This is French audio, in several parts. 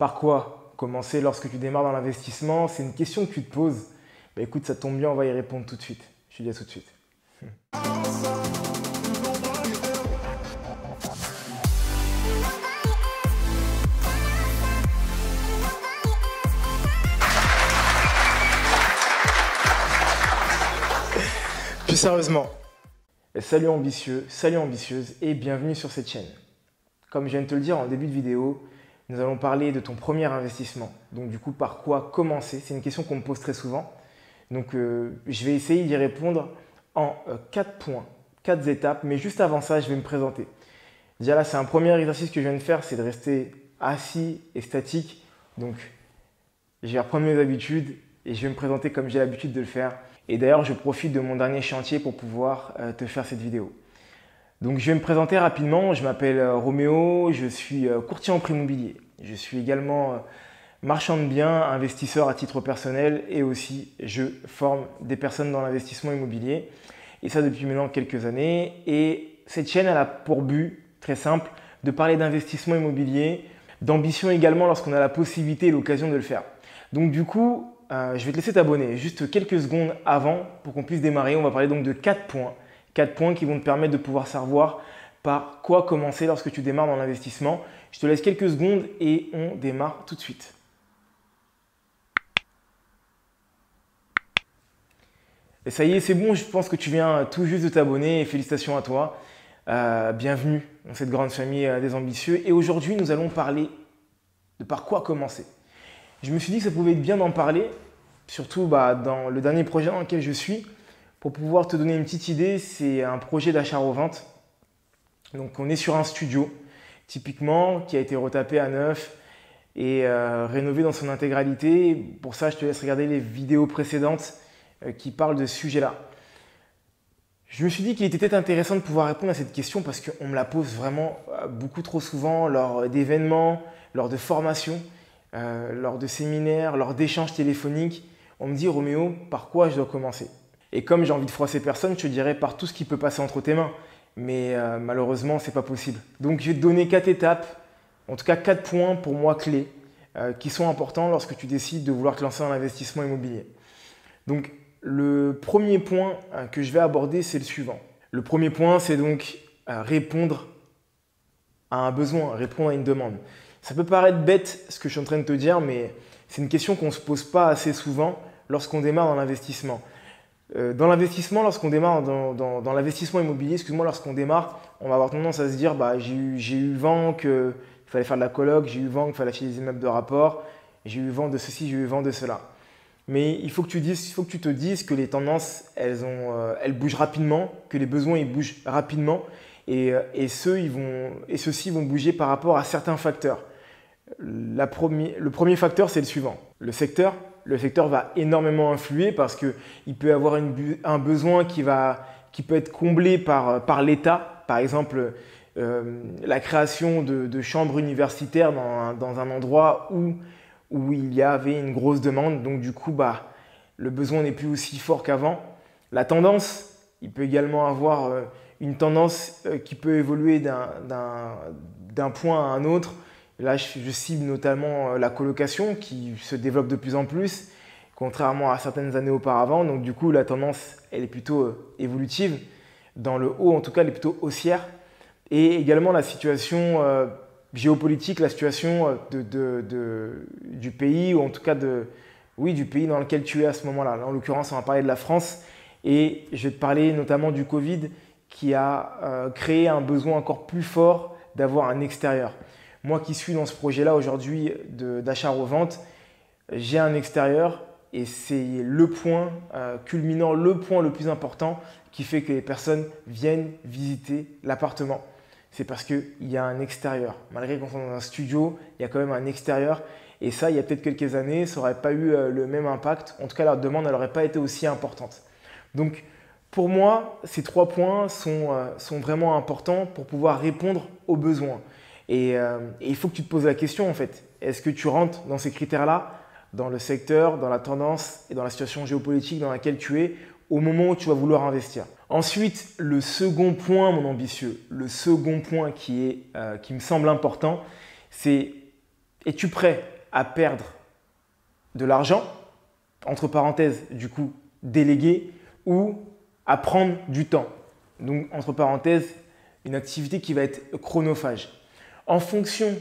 Par quoi commencer lorsque tu démarres dans l'investissement? C'est une question que tu te poses. Bah écoute, ça tombe bien, on va y répondre tout de suite. Je te dis à tout de suite. Plus sérieusement, salut ambitieux, salut ambitieuse et bienvenue sur cette chaîne. Comme je viens de te le dire en début de vidéo, nous allons parler de ton premier investissement. Donc du coup, par quoi commencer? C'est une question qu'on me pose très souvent. Donc je vais essayer d'y répondre en 4 points, 4 étapes. Mais juste avant ça, je vais me présenter. Déjà là, c'est un premier exercice que je viens de faire, c'est de rester assis et statique. Donc je vais reprendre mes habitudes et je vais me présenter comme j'ai l'habitude de le faire. Et d'ailleurs, je profite de mon dernier chantier pour pouvoir te faire cette vidéo. Donc, je vais me présenter rapidement. Je m'appelle Roméo, je suis courtier en prêt immobilier. Je suis également marchand de biens, investisseur à titre personnel et aussi je forme des personnes dans l'investissement immobilier. Et ça depuis maintenant quelques années. Et cette chaîne, elle a pour but, très simple, de parler d'investissement immobilier, d'ambition également lorsqu'on a la possibilité et l'occasion de le faire. Donc, du coup, je vais te laisser t'abonner juste quelques secondes avant pour qu'on puisse démarrer. On va parler donc de 4 points. 4 points qui vont te permettre de pouvoir savoir par quoi commencer lorsque tu démarres dans l'investissement. Je te laisse quelques secondes et on démarre tout de suite. Et ça y est, c'est bon, je pense que tu viens tout juste de t'abonner et félicitations à toi. Bienvenue dans cette grande famille des ambitieux. Et aujourd'hui, nous allons parler de par quoi commencer. Je me suis dit que ça pouvait être bien d'en parler, surtout dans le dernier projet dans lequel je suis. Pour pouvoir te donner une petite idée, c'est un projet d'achat-revente. Donc on est sur un studio, typiquement, qui a été retapé à neuf et rénové dans son intégralité. Pour ça, je te laisse regarder les vidéos précédentes qui parlent de ce sujet-là. Je me suis dit qu'il était peut-être intéressant de pouvoir répondre à cette question parce qu'on me la pose vraiment beaucoup trop souvent lors d'événements, lors de formations, lors de séminaires, lors d'échanges téléphoniques. On me dit « Roméo, par quoi je dois commencer ?» Et comme j'ai envie de froisser personne, je te dirais par tout ce qui peut passer entre tes mains. Mais malheureusement, ce n'est pas possible. Donc, je vais te donner 4 étapes, en tout cas 4 points pour moi clés qui sont importants lorsque tu décides de vouloir te lancer dans l'investissement immobilier. Donc, le premier point que je vais aborder, c'est le suivant. Le premier point, c'est donc répondre à un besoin, répondre à une demande. Ça peut paraître bête ce que je suis en train de te dire, mais c'est une question qu'on ne se pose pas assez souvent lorsqu'on démarre dans l'investissement. Dans l'investissement, lorsqu'on démarre dans l'investissement immobilier, lorsqu'on démarre, on va avoir tendance à se dire j'ai eu vent qu'il fallait faire de la coloc, j'ai eu vent qu'il fallait acheter des immeubles de rapport, j'ai eu vent de ceci, j'ai eu vent de cela. Mais il faut que tu te dises que les tendances, elles bougent rapidement, que les besoins ils bougent rapidement et ceux-ci vont bouger par rapport à certains facteurs. Le premier facteur, c'est le suivant. Le secteur va énormément influer parce qu'il peut y avoir un besoin qui peut être comblé par l'État. Par exemple, la création de chambres universitaires dans un endroit où il y avait une grosse demande. Donc du coup, le besoin n'est plus aussi fort qu'avant. La tendance, il peut également avoir une tendance qui peut évoluer d'un point à un autre. Là, je cible notamment la colocation qui se développe de plus en plus, contrairement à certaines années auparavant. Donc du coup, la tendance, elle est plutôt évolutive. Dans le haut, en tout cas, elle est plutôt haussière. Et également la situation géopolitique, la situation du pays, ou en tout cas du pays dans lequel tu es à ce moment-là. Là, en l'occurrence, on va parler de la France. Et je vais te parler notamment du Covid qui a créé un besoin encore plus fort d'avoir un extérieur. Moi qui suis dans ce projet-là aujourd'hui d'achat-revente, j'ai un extérieur et c'est le point culminant, le point le plus important qui fait que les personnes viennent visiter l'appartement. C'est parce qu'il y a un extérieur. Malgré qu'on soit dans un studio, il y a quand même un extérieur. Et ça, il y a peut-être quelques années, ça n'aurait pas eu le même impact. En tout cas, la demande n'aurait pas été aussi importante. Donc, pour moi, ces 3 points sont vraiment importants pour pouvoir répondre aux besoins. Et il faut que tu te poses la question en fait, est-ce que tu rentres dans ces critères-là, dans le secteur, dans la tendance et dans la situation géopolitique dans laquelle tu es au moment où tu vas vouloir investir? Ensuite, le second point, mon ambitieux, le second point qui me semble important, c'est Es-tu prêt à perdre de l'argent, entre parenthèses, du coup, déléguer, ou à prendre du temps? Donc, entre parenthèses, une activité qui va être chronophage. En fonction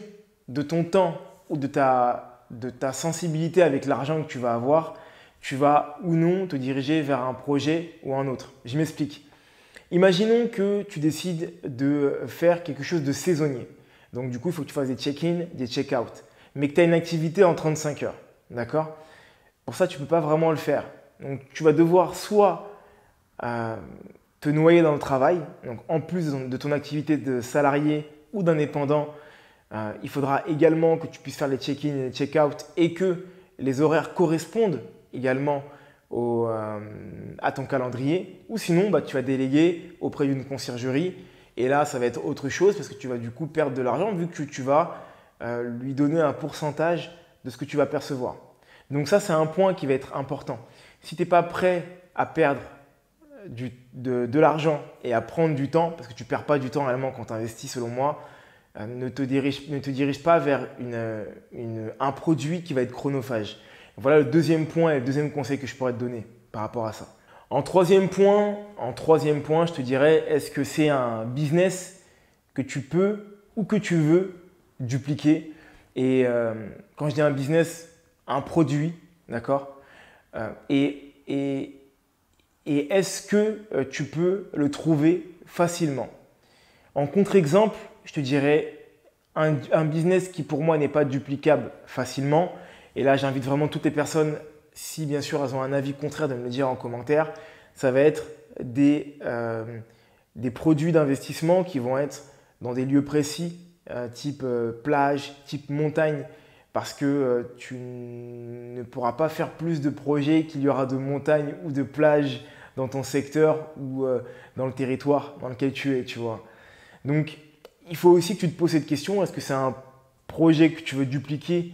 de ton temps ou de ta sensibilité avec l'argent que tu vas avoir, tu vas ou non te diriger vers un projet ou un autre. Je m'explique. Imaginons que tu décides de faire quelque chose de saisonnier. Donc du coup, il faut que tu fasses des check-in, des check-out. Mais que tu as une activité en 35 heures. D'accord? Pour ça, tu ne peux pas vraiment le faire. Donc tu vas devoir soit te noyer dans le travail. Donc en plus de ton activité de salarié ou d'indépendant, il faudra également que tu puisses faire les check-in et les check-out et que les horaires correspondent également à ton calendrier. Ou sinon, tu vas déléguer auprès d'une conciergerie. Et là, ça va être autre chose parce que tu vas du coup perdre de l'argent vu que tu vas lui donner un pourcentage de ce que tu vas percevoir. Donc ça, c'est un point qui va être important. Si tu n'es pas prêt à perdre de l'argent et à prendre du temps, parce que tu ne perds pas du temps réellement quand tu investis selon moi, ne te dirige pas vers un produit qui va être chronophage. Voilà le deuxième point et le deuxième conseil que je pourrais te donner par rapport à ça. En troisième point, je te dirais, est-ce que c'est un business que tu peux ou que tu veux dupliquer? Et quand je dis un business, un produit, d'accord? Et est-ce que tu peux le trouver facilement? En contre-exemple, je te dirais un business qui pour moi n'est pas duplicable facilement. Et là, j'invite vraiment toutes les personnes, si bien sûr elles ont un avis contraire, de me le dire en commentaire. Ça va être des produits d'investissement qui vont être dans des lieux précis, type plage, type montagne, parce que tu ne pourras pas faire plus de projets qu'il y aura de montagnes ou de plages dans ton secteur ou dans le territoire dans lequel tu es, tu vois. Donc, il faut aussi que tu te poses cette question, est-ce que c'est un projet que tu veux dupliquer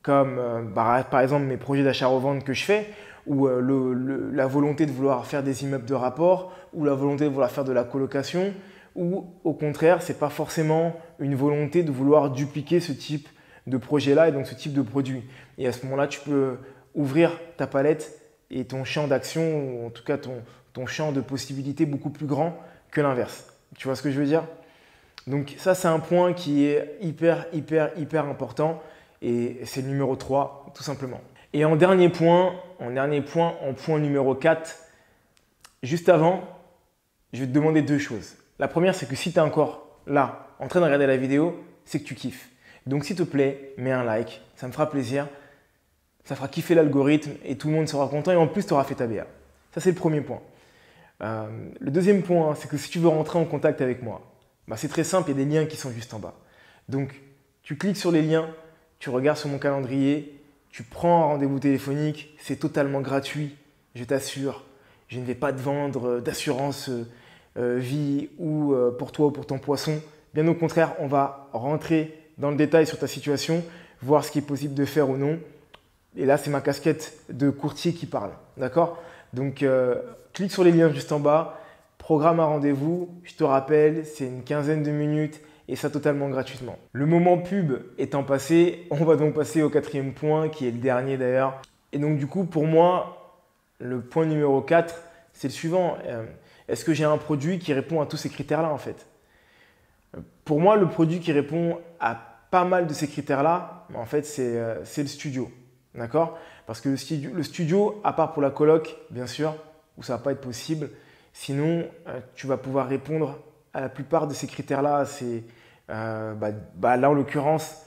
comme par exemple mes projets d'achat-revente que je fais, ou la volonté de vouloir faire des immeubles de rapport, ou la volonté de vouloir faire de la colocation, ou au contraire, ce n'est pas forcément une volonté de vouloir dupliquer ce type de projet-là et donc ce type de produit. Et à ce moment-là, tu peux ouvrir ta palette et ton champ d'action, ou en tout cas ton champ de possibilités beaucoup plus grand que l'inverse. Tu vois ce que je veux dire? Donc ça, c'est un point qui est hyper important et c'est le numéro 3, tout simplement. Et en point numéro 4, juste avant, je vais te demander deux choses. La première, c'est que si tu es encore là, en train de regarder la vidéo, c'est que tu kiffes. Donc s'il te plaît, mets un like, ça me fera plaisir, ça fera kiffer l'algorithme et tout le monde sera content et en plus, tu auras fait ta BA. Ça, c'est le premier point. Le deuxième point, c'est que si tu veux rentrer en contact avec moi, c'est très simple, il y a des liens qui sont juste en bas. Donc, tu cliques sur les liens, tu regardes sur mon calendrier, tu prends un rendez-vous téléphonique, c'est totalement gratuit, je t'assure. Je ne vais pas te vendre d'assurance vie ou pour toi ou pour ton poisson. Bien au contraire, on va rentrer dans le détail sur ta situation, voir ce qui est possible de faire ou non. Et là, c'est ma casquette de courtier qui parle. D'accord? Donc, clique sur les liens juste en bas. Programme un rendez-vous, je te rappelle, c'est une quinzaine de minutes et ça totalement gratuitement. Le moment pub étant passé, on va donc passer au quatrième point qui est le dernier d'ailleurs. Et donc du coup, pour moi, le point numéro 4, c'est le suivant. Est-ce que j'ai un produit qui répond à tous ces critères-là en fait? Pour moi, le produit qui répond à pas mal de ces critères-là, en fait, c'est le studio. D'accord? Parce que le studio, à part pour la coloc, bien sûr, où ça ne va pas être possible, sinon, tu vas pouvoir répondre à la plupart de ces critères-là. Là, en l'occurrence,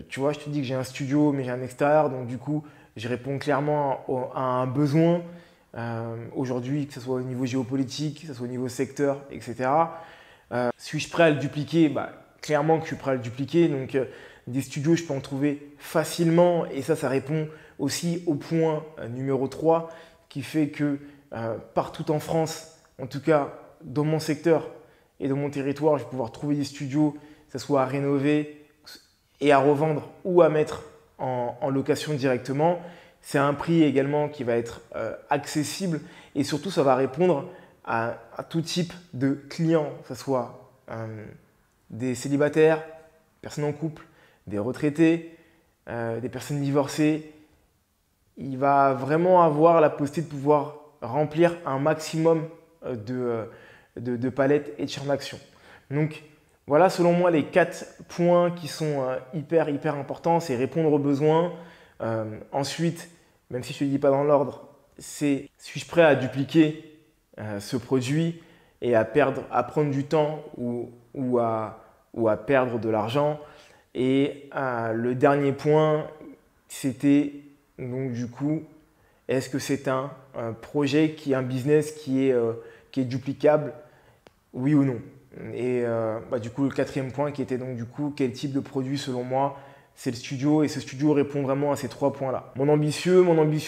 tu vois, je te dis que j'ai un studio, mais j'ai un extérieur. Donc, du coup, je réponds clairement à un besoin aujourd'hui, que ce soit au niveau géopolitique, que ce soit au niveau secteur, etc. Suis-je prêt à le dupliquer? Clairement que je suis prêt à le dupliquer. Donc, des studios, je peux en trouver facilement. Et ça répond aussi au point numéro 3 qui fait que partout en France, en tout cas dans mon secteur et dans mon territoire, je vais pouvoir trouver des studios, que ce soit à rénover et à revendre ou à mettre en location directement. C'est un prix également qui va être accessible et surtout, ça va répondre à tout type de clients, que ce soit des célibataires, personnes en couple, des retraités, des personnes divorcées, il va vraiment avoir la possibilité de pouvoir remplir un maximum de palettes et de champs d'action. Donc voilà, selon moi, les 4 points qui sont hyper importants, c'est répondre aux besoins. Ensuite, même si je ne te le dis pas dans l'ordre, c'est suis-je prêt à dupliquer ce produit et à prendre du temps ou à perdre de l'argent. Et le dernier point, c'était donc du coup, est-ce que c'est un projet un business qui est duplicable, oui ou non? Et du coup, le 4e point qui était donc du coup, quel type de produit selon moi, c'est le studio, et ce studio répond vraiment à ces 3 points-là. Mon ambitieux,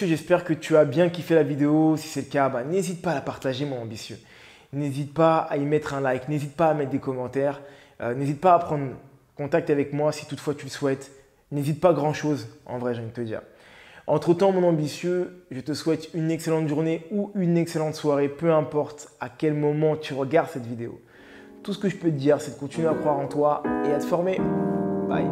j'espère que tu as bien kiffé la vidéo. Si c'est le cas, n'hésite pas à la partager, mon ambitieux. N'hésite pas à y mettre un like, n'hésite pas à mettre des commentaires, n'hésite pas à prendre contact avec moi si toutefois tu le souhaites. N'hésite pas grand-chose, en vrai, j'ai envie de te dire. Entre-temps, mon ambitieux, je te souhaite une excellente journée ou une excellente soirée, peu importe à quel moment tu regardes cette vidéo. Tout ce que je peux te dire, c'est de continuer à croire en toi et à te former. Bye.